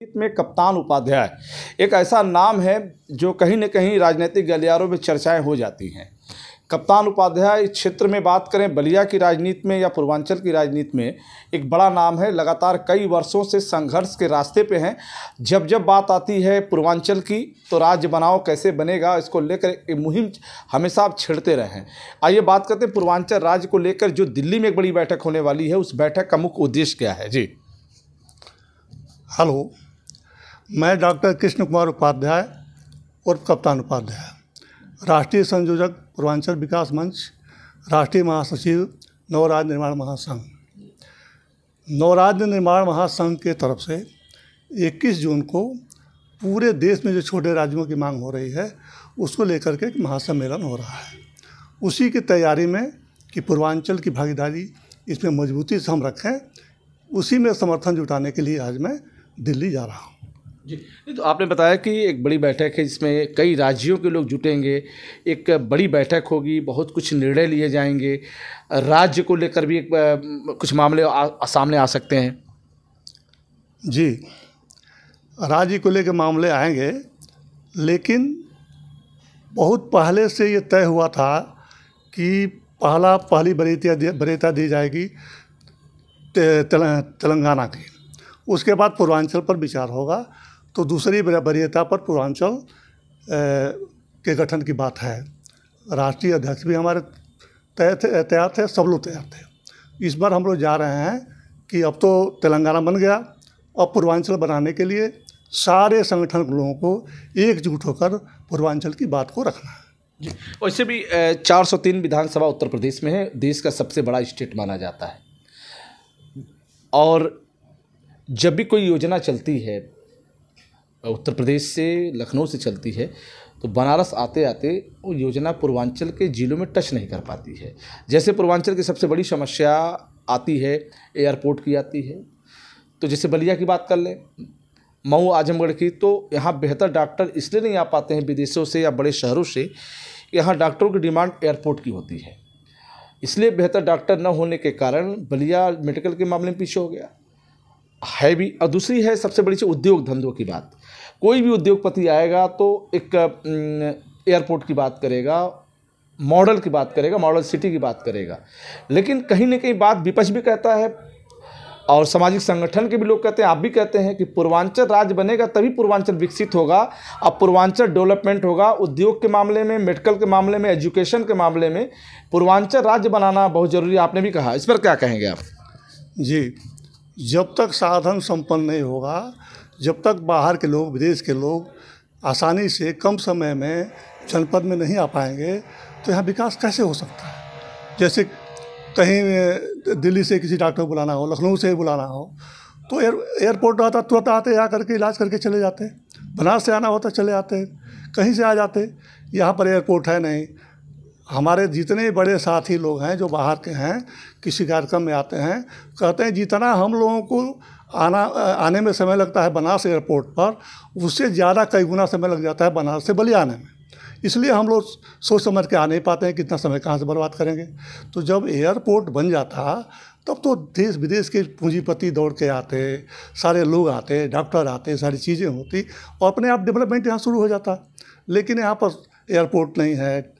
में कप्तान उपाध्याय एक ऐसा नाम है जो कहीं न कहीं राजनीतिक गलियारों में चर्चाएं हो जाती हैं। कप्तान उपाध्याय इस क्षेत्र में बात करें बलिया की राजनीति में या पूर्वांचल की राजनीति में एक बड़ा नाम है। लगातार कई वर्षों से संघर्ष के रास्ते पे हैं। जब जब बात आती है पूर्वांचल की तो राज्य बनाओ कैसे बनेगा, इसको लेकर एक मुहिम हमेशा आप छेड़ते रहे हैं। आइए बात करते हैं पूर्वांचल राज्य को लेकर जो दिल्ली में एक बड़ी बैठक होने वाली है, उस बैठक का मुख्य उद्देश्य क्या है? जी हेलो, मैं डॉक्टर कृष्ण कुमार उपाध्याय और कप्तान उपाध्याय, राष्ट्रीय संयोजक पूर्वांचल विकास मंच, राष्ट्रीय महासचिव नवराज्य निर्माण महासंघ। नवराज्य निर्माण महासंघ के तरफ से 21 जून को पूरे देश में जो छोटे राज्यों की मांग हो रही है उसको लेकर के एक महासम्मेलन हो रहा है। उसी की तैयारी में कि पूर्वांचल की भागीदारी इसमें मजबूती से हम रखें, उसी में समर्थन जुटाने के लिए आज मैं दिल्ली जा रहा हूँ। जी, तो आपने बताया कि एक बड़ी बैठक है जिसमें कई राज्यों के लोग जुटेंगे, एक बड़ी बैठक होगी, बहुत कुछ निर्णय लिए जाएंगे, राज्य को लेकर भी कुछ मामले सामने आ सकते हैं। जी, राज्य को लेकर मामले आएंगे, लेकिन बहुत पहले से ये तय हुआ था कि पहली वरीयता दी जाएगी तेलंगाना की, उसके बाद पूर्वांचल पर विचार होगा, तो दूसरी वरीयता पर पूर्वांचल के गठन की बात है। राष्ट्रीय अध्यक्ष भी हमारे तैयार थे, सब लोग तैयार थे। इस बार हम लोग जा रहे हैं कि अब तो तेलंगाना बन गया, अब पूर्वांचल बनाने के लिए सारे संगठन लोगों को एकजुट होकर पूर्वांचल की बात को रखना है। जी, वैसे भी 403 विधानसभा उत्तर प्रदेश में है, देश का सबसे बड़ा स्टेट माना जाता है। और जब भी कोई योजना चलती है उत्तर प्रदेश से, लखनऊ से चलती है, तो बनारस आते आते वो योजना पूर्वांचल के जिलों में टच नहीं कर पाती है। जैसे पूर्वांचल की सबसे बड़ी समस्या आती है एयरपोर्ट की आती है, तो जैसे बलिया की बात कर लें, मऊ आजमगढ़ की, तो यहाँ बेहतर डॉक्टर इसलिए नहीं आ पाते हैं विदेशों से या बड़े शहरों से। यहाँ डॉक्टरों की डिमांड एयरपोर्ट की होती है, इसलिए बेहतर डॉक्टर न होने के कारण बलिया मेडिकल के मामले में पीछे हो गया है भी। और दूसरी है सबसे बड़ी चीज़ उद्योग धंधों की बात। कोई भी उद्योगपति आएगा तो एक एयरपोर्ट की बात करेगा, मॉडल की बात करेगा, मॉडल सिटी की बात करेगा। लेकिन कहीं ना कहीं बात विपक्ष भी कहता है और सामाजिक संगठन के भी लोग कहते हैं, आप भी कहते हैं कि पूर्वांचल राज्य बनेगा तभी पूर्वांचल विकसित होगा। अब पूर्वांचल डेवलपमेंट होगा, उद्योग के मामले में, मेडिकल के मामले में, एजुकेशन के मामले में पूर्वांचल राज्य बनाना बहुत ज़रूरी है। आपने भी कहा, इस पर क्या कहेंगे आप? जी, जब तक साधन संपन्न नहीं होगा, जब तक बाहर के लोग, विदेश के लोग आसानी से कम समय में जनपद में नहीं आ पाएंगे तो यहाँ विकास कैसे हो सकता है? जैसे कहीं दिल्ली से किसी डॉक्टर को बुलाना हो, लखनऊ से बुलाना हो, तो एयरपोर्ट आता, तुरंत आते, यहाँ करके इलाज करके चले जाते। बनारस से आना होता चले आते, कहीं से आ जाते। यहाँ पर एयरपोर्ट है नहीं। हमारे जितने बड़े साथी लोग हैं जो बाहर के हैं, किसी कार्यक्रम में आते हैं, कहते हैं जितना हम लोगों को आने में समय लगता है बनारस एयरपोर्ट पर, उससे ज़्यादा कई गुना समय लग जाता है बनारस से बलिया आने में। इसलिए हम लोग सोच समझ के आ नहीं पाते हैं, कितना समय कहाँ से बर्बाद करेंगे। तो जब एयरपोर्ट बन जाता तब तो देश विदेश के पूंजीपति दौड़ के आते, सारे लोग आते, डॉक्टर आते, सारी चीज़ें होती और अपने आप डेवलपमेंट यहाँ शुरू हो जाता। लेकिन यहाँ पर एयरपोर्ट नहीं है।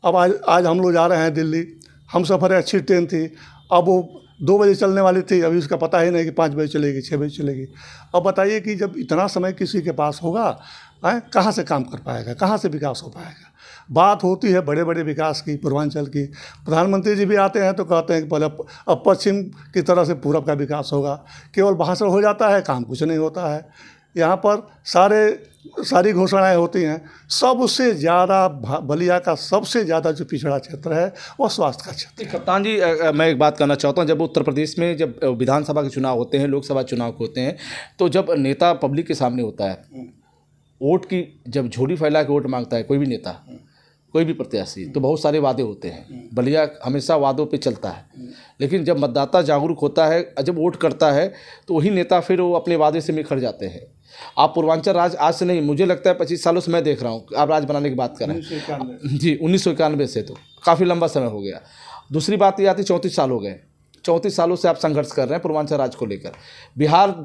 अब आज हम लोग जा रहे हैं दिल्ली, हम सफ़र है, अच्छी ट्रेन थी, अब वो 2 बजे चलने वाली थी, अभी उसका पता ही नहीं कि 5 बजे चलेगी, 6 बजे चलेगी। अब बताइए कि जब इतना समय किसी के पास होगा, कहाँ से काम कर पाएगा, कहाँ से विकास हो पाएगा? बात होती है बड़े बड़े विकास की, पूर्वांचल की। प्रधानमंत्री जी भी आते हैं तो कहते हैं कि पहले अब पश्चिम की तरह से पूरब का विकास होगा। केवल भाषण हो जाता है, काम कुछ नहीं होता है। यहाँ पर सारी घोषणाएं होती हैं। सबसे ज़्यादा बलिया का सबसे ज़्यादा जो पिछड़ा क्षेत्र है वो स्वास्थ्य का क्षेत्र है। कप्तान जी, मैं एक बात करना चाहता हूँ। जब उत्तर प्रदेश में जब विधानसभा के चुनाव होते हैं, लोकसभा चुनाव होते हैं, तो जब नेता पब्लिक के सामने होता है, वोट की जब झोली फैला के वोट मांगता है कोई भी नेता, कोई भी प्रत्याशी, तो बहुत सारे वादे होते हैं। बलिया हमेशा वादों पे चलता है। लेकिन जब मतदाता जागरूक होता है, जब वोट करता है, तो वही नेता फिर वो अपने वादे से मुकर जाते हैं। आप पूर्वांचल राज आज से नहीं, मुझे लगता है 25 सालों से मैं देख रहा हूँ आप राज बनाने की बात कर रहे हैं। जी, 1991 से, तो काफ़ी लंबा समय हो गया। दूसरी बात ये आती, 34 साल हो गए, 34 सालों से आप संघर्ष कर रहे हैं पूर्वांचल राज्य को लेकर। बिहार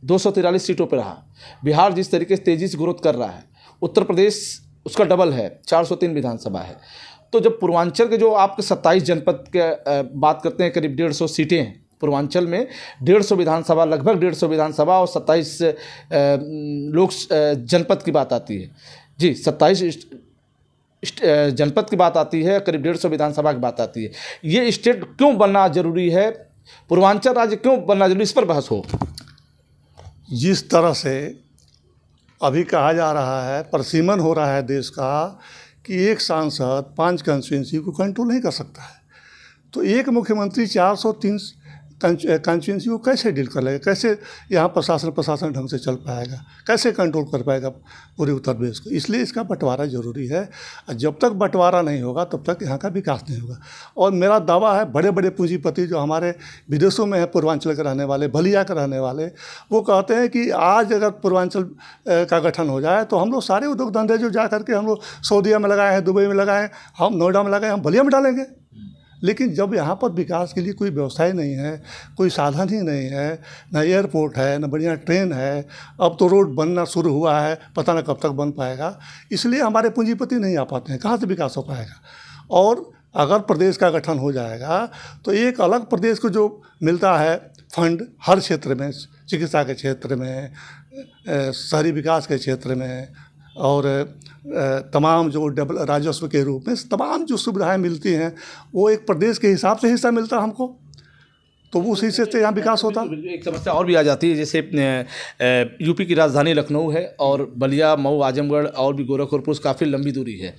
243 सीटों पर रहा। बिहार जिस तरीके से तेज़ी से ग्रोथ कर रहा है, उत्तर प्रदेश उसका डबल है, 403 विधानसभा है। तो जब पूर्वांचल के जो आपके 27 जनपद के बात करते हैं, करीब 150 सीटें हैं पूर्वांचल में, 150 विधानसभा, लगभग 150 विधानसभा और 27 लोक जनपद की बात आती है। जी, 27 जनपद की बात आती है, करीब 150 विधानसभा की बात आती है। ये स्टेट क्यों बनना जरूरी है, पूर्वांचल राज्य क्यों बनना जरूरी, इस पर बहस हो। जिस तरह से अभी कहा जा रहा है, परसीमन हो रहा है देश का कि एक सांसद 5 कंस्टिट्यूंसी को कंट्रोल नहीं कर सकता है, तो एक मुख्यमंत्री 403 कंस्टिट्यूंसी को कैसे डील कर लेगा, कैसे यहाँ प्रशासन ढंग से चल पाएगा, कैसे कंट्रोल कर पाएगा पूरे उत्तर प्रदेश को। इसलिए इसका बंटवारा ज़रूरी है। जब तक बंटवारा नहीं होगा तब तक यहाँ का विकास नहीं होगा। और मेरा दावा है, बड़े बड़े पूंजीपति जो हमारे विदेशों में हैं, पूर्वांचल के रहने वाले, बलिया के रहने वाले, वो कहते हैं कि आज अगर पूर्वांचल का गठन हो जाए तो हम लोग सारे उद्योग धंधे जो जा करके हम लोग सऊदीया में लगाए हैं, दुबई में लगाए हैं, हम नोएडा में लगाए, हम बलिया में डालेंगे। लेकिन जब यहाँ पर विकास के लिए कोई व्यवस्था ही नहीं है, कोई साधन ही नहीं है, न एयरपोर्ट है, न बढ़िया ट्रेन है, अब तो रोड बनना शुरू हुआ है, पता न कब तक बन पाएगा, इसलिए हमारे पूंजीपति नहीं आ पाते हैं, कहाँ से विकास हो पाएगा। और अगर प्रदेश का गठन हो जाएगा तो एक अलग प्रदेश को जो मिलता है फंड हर क्षेत्र में, चिकित्सा के क्षेत्र में, शहरी विकास के क्षेत्र में, और तमाम जो राजस्व के रूप में तमाम जो सुविधाएं मिलती हैं, वो एक प्रदेश के हिसाब से हिस्सा मिलता हमको, तो उस हिस्से से यहाँ विकास होता। एक समस्या और भी आ जाती है, जैसे यूपी की राजधानी लखनऊ है और बलिया, मऊ, आजमगढ़ और भी गोरखपुर काफ़ी लंबी दूरी है,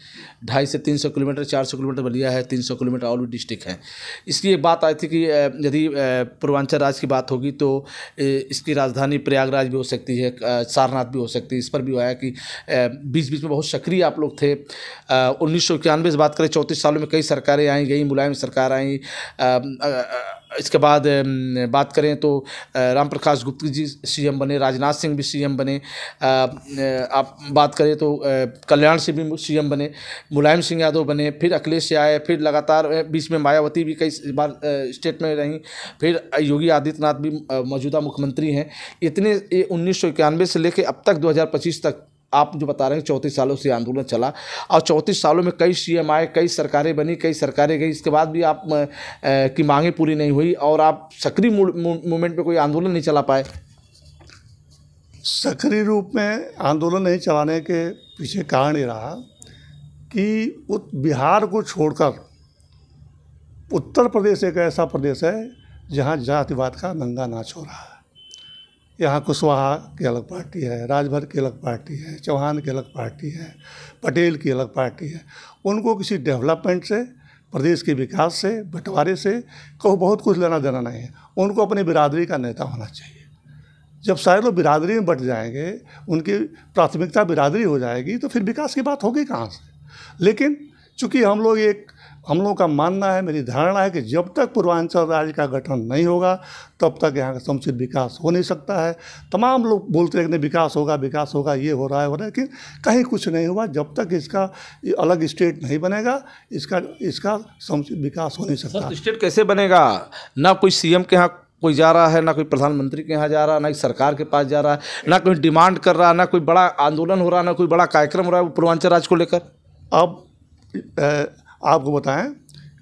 250 से 300 किलोमीटर, 400 किलोमीटर बलिया है, 300 किलोमीटर और भी डिस्ट्रिक्ट हैं। इसकी एक बात आई थी कि यदि पूर्वांचल राज्य की बात होगी तो इसकी राजधानी प्रयागराज भी हो सकती है, सारनाथ भी हो सकती है। इस पर भी आया कि बीच बीच में बहुत सक्रिय आप लोग थे। 1991 से बात करें, 34 सालों में कई सरकारें आई गई, मुलायम सरकार आई। इसके बाद बात करें तो राम प्रकाश गुप्ता जी सीएम बने, राजनाथ सिंह भी सीएम बने, आप बात करें तो कल्याण सिंह भी सीएम बने, मुलायम सिंह यादव बने, फिर अखिलेश आए, फिर लगातार बीच में मायावती भी कई बार स्टेट में रहीं, फिर योगी आदित्यनाथ भी मौजूदा मुख्यमंत्री हैं। इतने 1991 से लेकर अब तक 2025 तक आप जो बता रहे हैं 34 सालों से आंदोलन चला, और 34 सालों में कई सीएम आए, कई सरकारें बनी, कई सरकारें गई, इसके बाद भी आप की मांगें पूरी नहीं हुई और आप सक्रिय मूवमेंट में कोई आंदोलन नहीं चला पाए। सक्रिय रूप में आंदोलन नहीं चलाने के पीछे कारण ये रहा कि बिहार को छोड़कर उत्तर प्रदेश एक ऐसा प्रदेश है जहाँ जातिवाद का नंगा नाच हो रहा है। यहाँ कुशवाहा की अलग पार्टी है, राजभर की अलग पार्टी है, चौहान की अलग पार्टी है, पटेल की अलग पार्टी है। उनको किसी डेवलपमेंट से, प्रदेश के विकास से, बंटवारे से कहो बहुत कुछ लेना देना नहीं है। उनको अपनी बिरादरी का नेता होना चाहिए। जब सारे लोग बिरादरी में बट जाएंगे, उनकी प्राथमिकता बिरादरी हो जाएगी, तो फिर विकास की बात होगी कहाँ से। लेकिन चूँकि हम लोगों का मानना है, मेरी धारणा है कि जब तक पूर्वांचल राज्य का गठन नहीं होगा तब तक यहाँ का समुचित विकास हो नहीं सकता है। तमाम लोग बोलते हैं कि विकास होगा, ये हो रहा है, लेकिन कहीं कुछ नहीं हुआ। जब तक इसका अलग स्टेट नहीं बनेगा, इसका समुचित विकास हो नहीं सकता। स्टेट कैसे बनेगा? ना कोई सीएम के यहाँ कोई जा रहा है, ना कोई प्रधानमंत्री के यहाँ जा रहा है, ना सरकार के पास जा रहा है, ना कोई डिमांड कर रहा है, ना कोई बड़ा आंदोलन हो रहा है, ना कोई बड़ा कार्यक्रम हो रहा है पूर्वांचल राज्य को लेकर। अब आपको बताएं,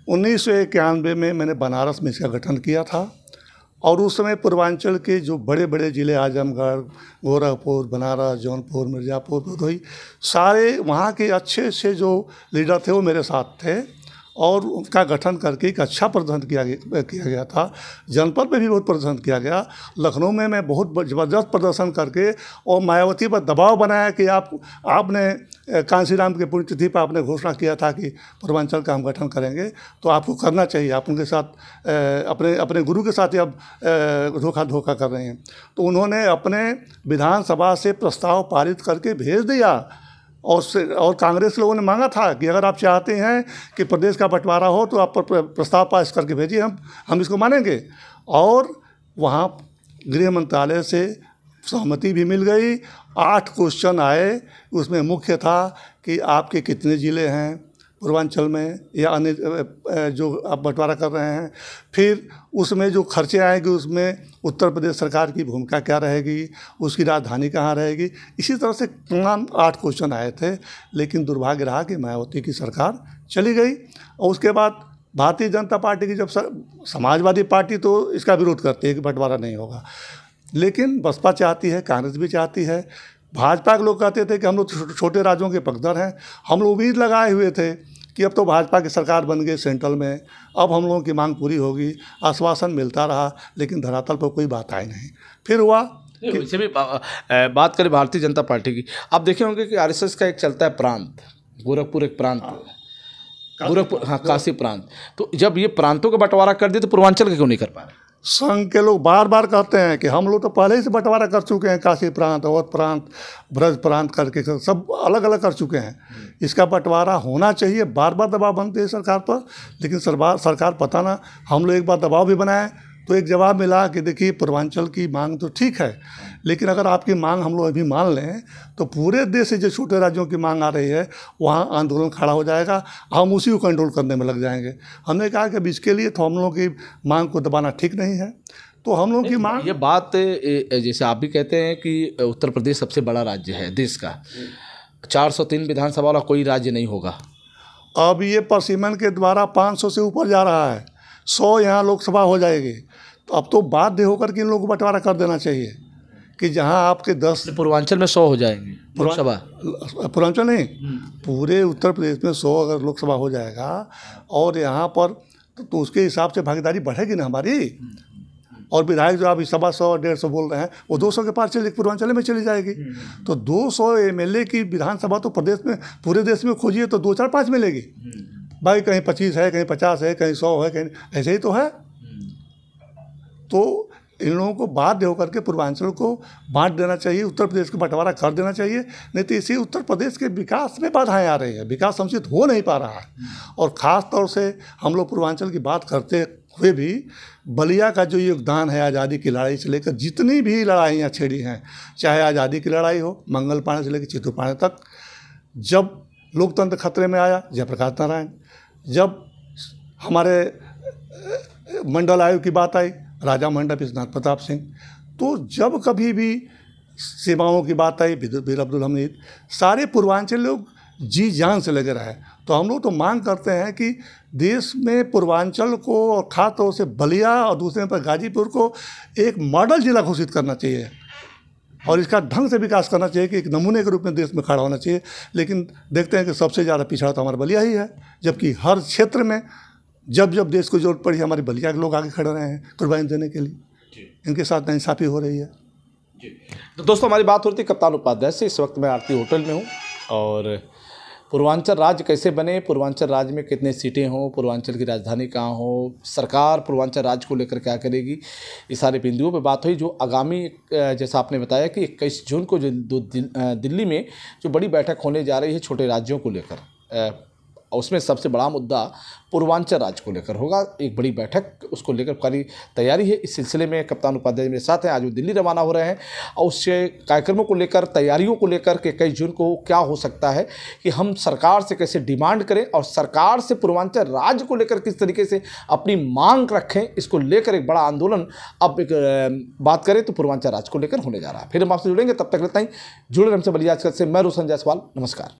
1991 में मैंने बनारस में इसका गठन किया था, और उस समय पूर्वांचल के जो बड़े बड़े ज़िले, आजमगढ़, गोरखपुर, बनारस, जौनपुर, मिर्ज़ापुर, भदोही, सारे वहाँ के अच्छे अच्छे जो लीडर थे वो मेरे साथ थे, और उनका गठन करके एक अच्छा प्रदर्शन किया गया था। जनपद में भी बहुत प्रदर्शन किया गया। लखनऊ में मैं बहुत ज़बरदस्त प्रदर्शन करके और मायावती पर दबाव बनाया कि आपने कांसीराम के पुण्यतिथि पर आपने घोषणा किया था कि पूर्वांचल का हम गठन करेंगे, तो आपको करना चाहिए। आप उनके साथ अपने गुरु के साथ ही आप धोखा कर रहे हैं। तो उन्होंने अपने विधानसभा से प्रस्ताव पारित करके भेज दिया, और कांग्रेस लोगों ने मांगा था कि अगर आप चाहते हैं कि प्रदेश का बंटवारा हो तो आप प्रस्ताव पास करके भेजिए, हम इसको मानेंगे। और वहाँ गृह मंत्रालय से सहमति भी मिल गई। 8 क्वेश्चन आए, उसमें मुख्य था कि आपके कितने ज़िले हैं, पूर्वांचल में या अन्य जो आप बंटवारा कर रहे हैं, फिर उसमें जो खर्चे आएंगे उसमें उत्तर प्रदेश सरकार की भूमिका क्या रहेगी, उसकी राजधानी कहाँ रहेगी, इसी तरह से तमाम 8 क्वेश्चन आए थे। लेकिन दुर्भाग्य रहा कि मायावती की सरकार चली गई और उसके बाद भारतीय जनता पार्टी की जब समाजवादी पार्टी तो इसका विरोध करती है कि बंटवारा नहीं होगा, लेकिन बसपा चाहती है, कांग्रेस भी चाहती है। भाजपा के लोग कहते थे कि हम लोग छोटे राज्यों के पक्षधर हैं। हम लोग उम्मीद लगाए हुए थे कि अब तो भाजपा की सरकार बन गई सेंट्रल में, अब हम लोगों की मांग पूरी होगी, आश्वासन मिलता रहा, लेकिन धरातल पर कोई बात आई नहीं। फिर हुआ वैसे भी बात करें भारतीय जनता पार्टी की, आप देखे होंगे कि आरएसएस का एक चलता है प्रांत, गोरखपुर एक प्रांत, गोरखपुर, हाँ, काशी प्रांत। तो जब ये प्रांतों का बंटवारा कर दिए तो पूर्वांचल का क्यों नहीं कर पा रहे? संघ के लोग बार बार कहते हैं कि हम लोग तो पहले ही से बंटवारा कर चुके हैं, काशी प्रांत, अवध प्रांत, ब्रज प्रांत करके सब अलग अलग कर चुके हैं। इसका बंटवारा होना चाहिए। बार बार दबाव बनते हैं सरकार पर, लेकिन सरकार पता ना, हम लोग एक बार दबाव भी बनाए तो एक जवाब मिला कि देखिए पूर्वांचल की मांग तो ठीक है, लेकिन अगर आपकी मांग हम लोग अभी मान लें तो पूरे देश से जो छोटे राज्यों की मांग आ रही है वहाँ आंदोलन खड़ा हो जाएगा, हम उसी को कंट्रोल करने में लग जाएंगे। हमने कहा कि अब इसके लिए तो हम लोगों की मांग को दबाना ठीक नहीं है। तो हम लोगों की मांग, ये बात जैसे आप भी कहते हैं कि उत्तर प्रदेश सबसे बड़ा राज्य है देश का, 403 विधानसभा वाला कोई राज्य नहीं होगा। अब ये परसिमन के द्वारा 500 से ऊपर जा रहा है, 100 यहाँ लोकसभा हो जाएगी। तो अब तो बाध्य होकर के इन लोगों को बंटवारा कर देना चाहिए कि जहाँ आपके 10 पूर्वांचल में 100 हो जाएंगे लोकसभा, पूर्वांचल नहीं, पूरे उत्तर प्रदेश में 100 अगर लोकसभा हो जाएगा और यहाँ पर तो उसके हिसाब से भागीदारी बढ़ेगी ना हमारी। और विधायक जो आप सवा 100-150 बोल रहे हैं वो 200 के पार चली, पूर्वांचल में चली जाएगी। तो 200 MLA की विधानसभा तो प्रदेश में, पूरे देश में खोजिए तो 2, 4, 5 मिलेगी। भाई कहीं 25 है, कहीं 50 है, कहीं 100 है, कहीं ऐसे ही तो है। तो इन लोगों को बाध्य होकर के पूर्वांचल को बांट देना चाहिए, उत्तर प्रदेश को बंटवारा कर देना चाहिए, नहीं तो इसी उत्तर प्रदेश के विकास में बाधाएं आ रही है, विकास संचित हो नहीं पा रहा है। और ख़ास तौर से हम लोग पूर्वांचल की बात करते हुए भी बलिया का जो योगदान है आज़ादी की लड़ाई से लेकर जितनी भी लड़ाइयाँ छेड़ी हैं, चाहे आज़ादी की लड़ाई हो मंगल पांडे से लेकर चित्तू पांडे तक, जब लोकतंत्र खतरे में आया जयप्रकाश नारायण, जब हमारे मंडल आयोग की बात आई राजा मंडल विश्वनाथ प्रताप सिंह, तो जब कभी भी सीमाओं की बात आई बीर अब्दुल हमीद, सारे पूर्वांचल लोग जी जान से लगे रहे। तो हम लोग तो मांग करते हैं कि देश में पूर्वांचल को और खास तौर से बलिया और दूसरे पर गाजीपुर को एक मॉडल जिला घोषित करना चाहिए और इसका ढंग से विकास करना चाहिए कि एक नमूने के रूप में देश में खड़ा होना चाहिए। लेकिन देखते हैं कि सबसे ज़्यादा पिछड़ा तो हमारा बलिया ही है, जबकि हर क्षेत्र में जब जब देश को जरूरत पड़ी हमारे बलिया के लोग आगे खड़े रहे हैं कुर्बानी देने के लिए। इनके साथ नाइंसाफ़ी हो रही है। तो दोस्तों हमारी बात हो रही थी कप्तान उपाध्याय से। इस वक्त मैं आरती होटल में हूँ और पूर्वांचल राज्य कैसे बने, पूर्वांचल राज्य में कितने सीटें हों, पूर्वांचल की राजधानी कहाँ हो, सरकार पूर्वांचल राज्य को लेकर क्या करेगी, ये सारे बिंदुओं पर बात हुई। जो आगामी जैसा आपने बताया कि 21 जून को जो दिल्ली में जो बड़ी बैठक होने जा रही है छोटे राज्यों को लेकर, उसमें सबसे बड़ा मुद्दा पूर्वांचल राज्य को लेकर होगा। एक बड़ी बैठक उसको लेकर पूरी तैयारी है। इस सिलसिले में कप्तान उपाध्याय मेरे साथ हैं। आज वो दिल्ली रवाना हो रहे हैं और उससे कार्यक्रमों को लेकर, तैयारियों को लेकर के 21 जून को क्या हो सकता है कि हम सरकार से कैसे डिमांड करें और सरकार से पूर्वांचल राज्य को लेकर किस तरीके से अपनी मांग रखें, इसको लेकर एक बड़ा आंदोलन अब एक बात करें तो पूर्वांचल राज्य को लेकर होने जा रहा है। फिर हम आपसे जुड़ेंगे, तब तक रहता ही जुड़े हमसे बलिया से। मैं रोशन जायसवाल, नमस्कार।